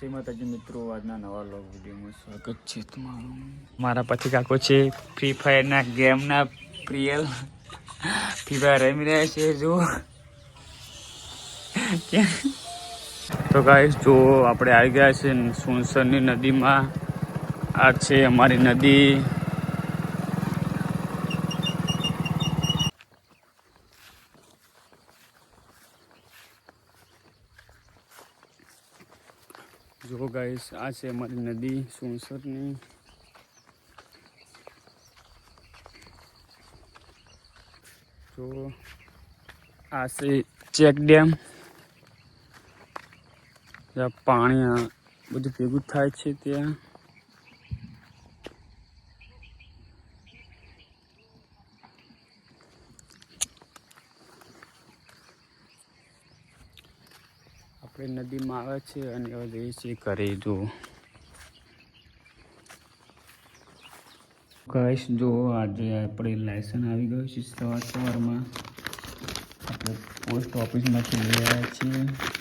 જય માતાજી મિત્રો, આજના નવા વ્લોગ વિડીયોમાં સ્વાગત છે તમારું. મારા પછી કાકો છે ફ્રી ફાયરના ગેમના પ્રિયલ. ફ્રી ફાયર રમી રહ્યા છે જો. તો ગાઈસ જો આપણે આવી ગયા છે સુણસરની નદીમાં. આ છે અમારી નદી. જો ગાઈસ આ છે અમારી નદી સુણસરની. જો આ છે ચેક ડેમ. જ્યાં પાણી બધું ભેગું થાય છે ત્યાં. આપણે નદીમાં આવે છે અને હવે જઈએ છીએ ઘરે. જો ગાઈસ જો આજે આપણે લાયસન્સ આવી ગયું છે સવારમાં. આપણે પોસ્ટ ઓફિસમાંથી લઈ આવ્યા છીએ.